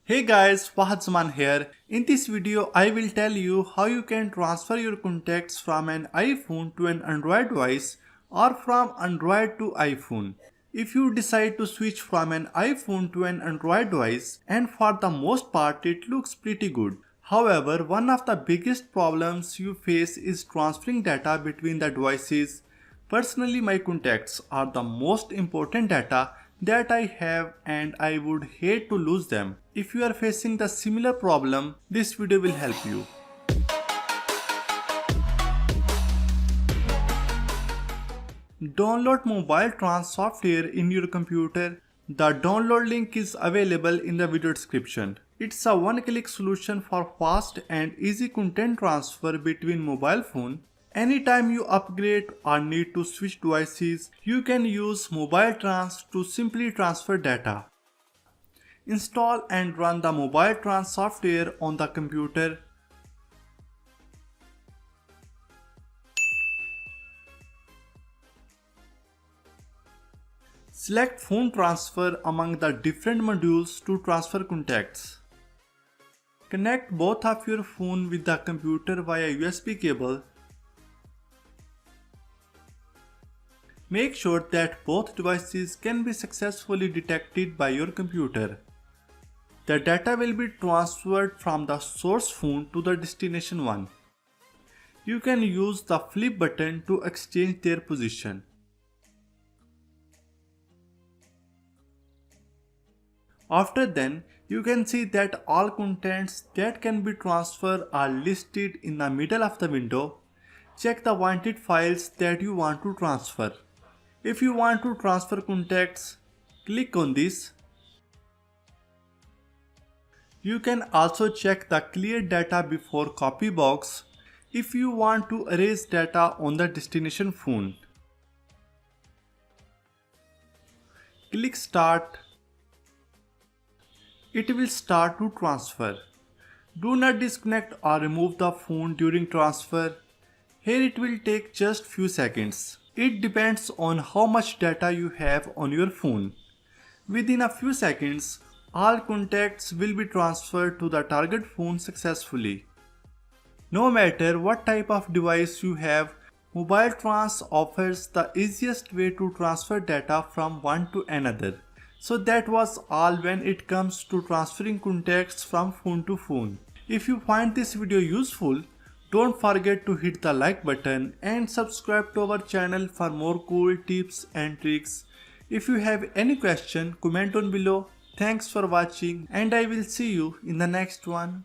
Hey guys, Fahad Zaman here. In this video, I will tell you how you can transfer your contacts from an iPhone to an Android device or from Android to iPhone. If you decide to switch from an iPhone to an Android device, and for the most part it looks pretty good. However, one of the biggest problems you face is transferring data between the devices. Personally, my contacts are the most important data that I have and I would hate to lose them. If you are facing the similar problem, this video will help you. Download Mobile Trans software in your computer. The download link is available in the video description. It's a one-click solution for fast and easy content transfer between mobile phone. Anytime you upgrade or need to switch devices, you can use Mobile Trans to simply transfer data. Install and run the Mobile Trans software on the computer. Select phone transfer among the different modules to transfer contacts. Connect both of your phone with the computer via USB cable. Make sure that both devices can be successfully detected by your computer. The data will be transferred from the source phone to the destination one. You can use the flip button to exchange their position. After then, you can see that all contents that can be transferred are listed in the middle of the window. Check the wanted files that you want to transfer. If you want to transfer contacts, click on this. You can also check the clear data before copy box if you want to erase data on the destination phone. Click Start. It will start to transfer. Do not disconnect or remove the phone during transfer. Here it will take just few seconds. It depends on how much data you have on your phone. Within a few seconds, all contacts will be transferred to the target phone successfully. No matter what type of device you have, Mobile Trans offers the easiest way to transfer data from one to another. So that was all when it comes to transferring contacts from phone to phone. If you find this video useful, don't forget to hit the like button and subscribe to our channel for more cool tips and tricks. If you have any question, comment on below. Thanks for watching and I will see you in the next one.